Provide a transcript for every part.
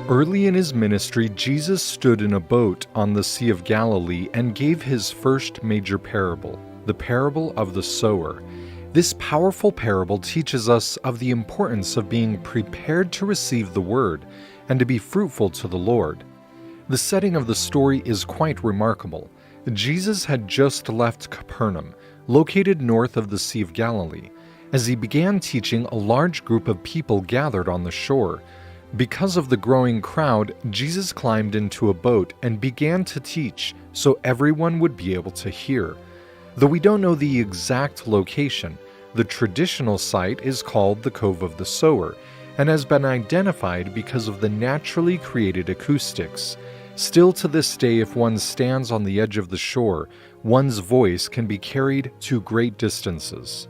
Early in his ministry, Jesus stood in a boat on the Sea of Galilee and gave his first major parable, the parable of the sower. This powerful parable teaches us of the importance of being prepared to receive the word and to be fruitful to the Lord. The setting of the story is quite remarkable. Jesus had just left Capernaum, located north of the Sea of Galilee. As he began teaching, a large group of people gathered on the shore. Because of the growing crowd, Jesus climbed into a boat and began to teach so everyone would be able to hear. Though we don't know the exact location, the traditional site is called the Cove of the Sower and has been identified because of the naturally created acoustics. Still to this day, if one stands on the edge of the shore, one's voice can be carried to great distances.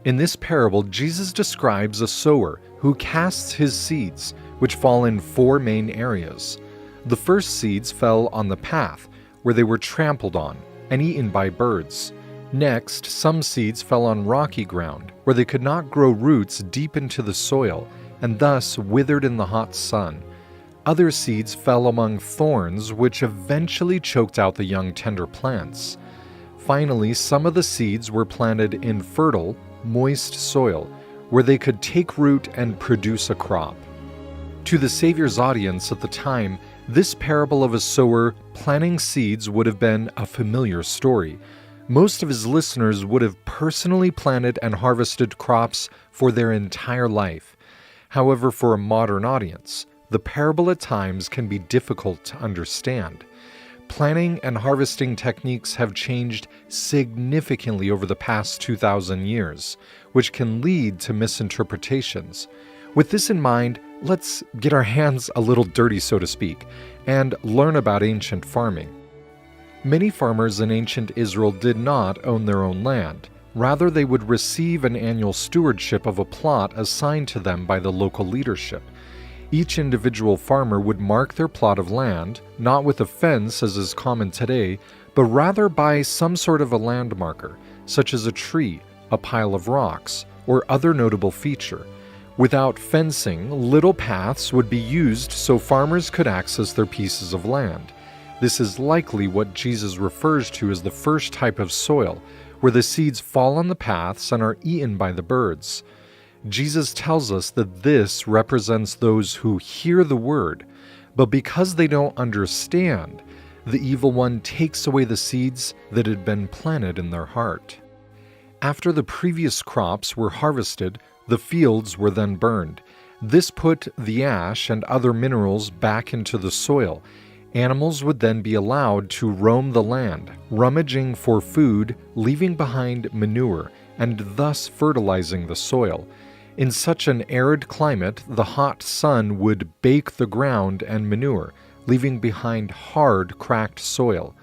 In this parable, Jesus describes a sower who casts his seeds, which fall in four main areas. The first seeds fell on the path, where they were trampled on and eaten by birds. Next, some seeds fell on rocky ground, where they could not grow roots deep into the soil, and thus withered in the hot sun. Other seeds fell among thorns, which eventually choked out the young tender plants. Finally, some of the seeds were planted in fertile, moist soil, where they could take root and produce a crop. To the Savior's audience at the time, this parable of a sower planting seeds would have been a familiar story. Most of his listeners would have personally planted and harvested crops for their entire life. However, for a modern audience, the parable at times can be difficult to understand. Planting and harvesting techniques have changed significantly over the past 2,000 years, which can lead to misinterpretations. With this in mind, let's get our hands a little dirty, so to speak, and learn about ancient farming. Many farmers in ancient Israel did not own their own land. Rather, they would receive an annual stewardship of a plot assigned to them by the local leadership. Each individual farmer would mark their plot of land, not with a fence as is common today, but rather by some sort of a land marker, such as a tree, a pile of rocks, or other notable feature. Without fencing, little paths would be used so farmers could access their pieces of land. This is likely what Jesus refers to as the first type of soil, where the seeds fall on the paths and are eaten by the birds. Jesus tells us that this represents those who hear the word, but because they don't understand, the evil one takes away the seeds that had been planted in their heart. After the previous crops were harvested, the fields were then burned. This put the ash and other minerals back into the soil. Animals would then be allowed to roam the land, rummaging for food, leaving behind manure, and thus fertilizing the soil. In such an arid climate, the hot sun would bake the ground and manure, leaving behind hard, cracked soil.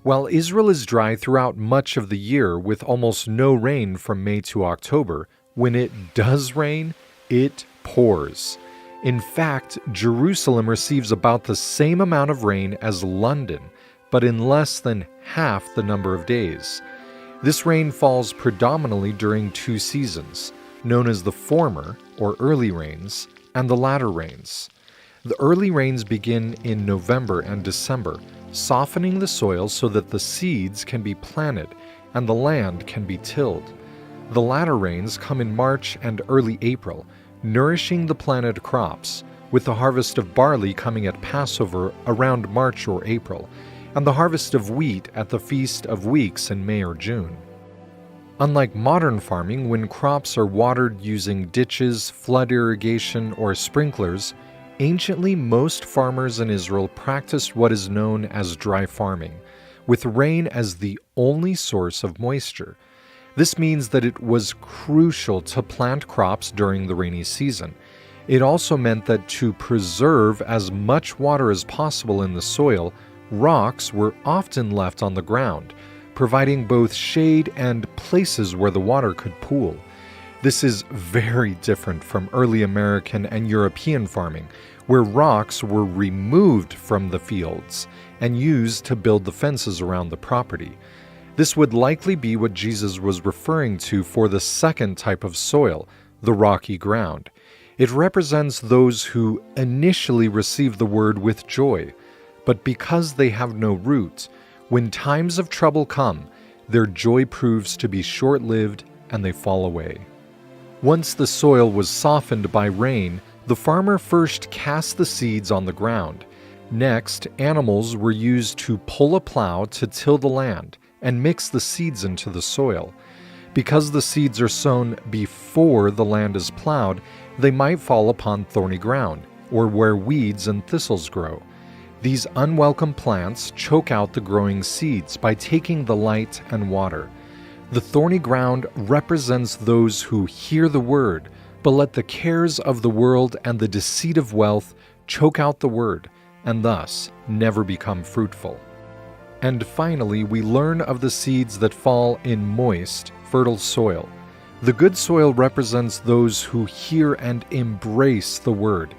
While Israel is dry throughout much of the year with almost no rain from May to October, when it does rain, it pours. In fact, Jerusalem receives about the same amount of rain as London, but in less than half the number of days. This rain falls predominantly during two seasons, known as the former, or early rains, and the latter rains. The early rains begin in November and December, softening the soil so that the seeds can be planted and the land can be tilled. The latter rains come in March and early April, nourishing the planted crops, with the harvest of barley coming at Passover around March or April, and the harvest of wheat at the Feast of Weeks in May or June. Unlike modern farming, when crops are watered using ditches, flood irrigation, or sprinklers, anciently most farmers in Israel practiced what is known as dry farming, with rain as the only source of moisture. This means that it was crucial to plant crops during the rainy season. It also meant that to preserve as much water as possible in the soil, rocks were often left on the ground, providing both shade and places where the water could pool. This is very different from early American and European farming, where rocks were removed from the fields and used to build the fences around the property. This would likely be what Jesus was referring to for the second type of soil, the rocky ground. It represents those who initially receive the word with joy, but because they have no root, when times of trouble come, their joy proves to be short-lived and they fall away. Once the soil was softened by rain, the farmer first cast the seeds on the ground. Next, animals were used to pull a plow to till the land and mix the seeds into the soil. Because the seeds are sown before the land is plowed, they might fall upon thorny ground, or where weeds and thistles grow. These unwelcome plants choke out the growing seeds by taking the light and water. The thorny ground represents those who hear the word, but let the cares of the world and the deceit of wealth choke out the word, and thus never become fruitful. And finally, we learn of the seeds that fall in moist, fertile soil. The good soil represents those who hear and embrace the word.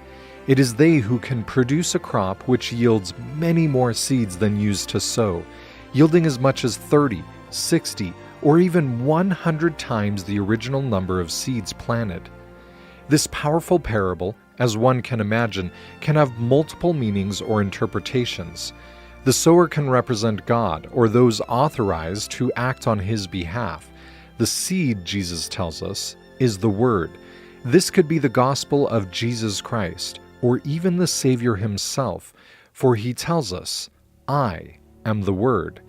It is they who can produce a crop which yields many more seeds than used to sow, yielding as much as 30, 60, or even 100 times the original number of seeds planted. This powerful parable, as one can imagine, can have multiple meanings or interpretations. The sower can represent God or those authorized to act on his behalf. The seed, Jesus tells us, is the Word. This could be the gospel of Jesus Christ, or even the Savior himself, for he tells us, "I am the Word."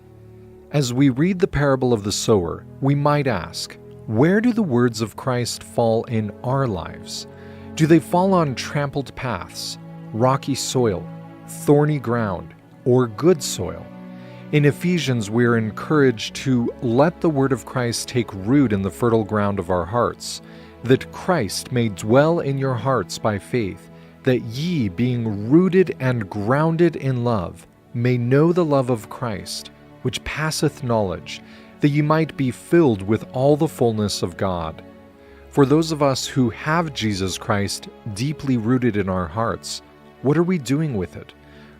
As we read the parable of the sower, we might ask, where do the words of Christ fall in our lives? Do they fall on trampled paths, rocky soil, thorny ground, or good soil? In Ephesians, we are encouraged to let the word of Christ take root in the fertile ground of our hearts, that Christ may dwell in your hearts by faith, that ye, being rooted and grounded in love, may know the love of Christ, which passeth knowledge, that ye might be filled with all the fullness of God. For those of us who have Jesus Christ deeply rooted in our hearts, what are we doing with it?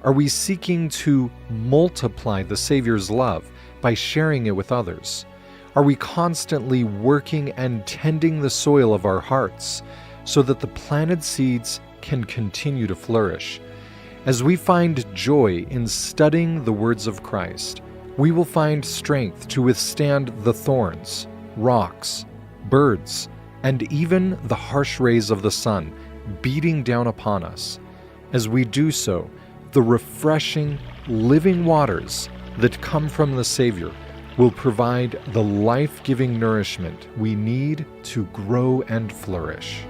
Are we seeking to multiply the Savior's love by sharing it with others? Are we constantly working and tending the soil of our hearts so that the planted seeds can continue to flourish? As we find joy in studying the words of Christ, we will find strength to withstand the thorns, rocks, birds, and even the harsh rays of the sun beating down upon us. As we do so, the refreshing, living waters that come from the Savior will provide the life-giving nourishment we need to grow and flourish.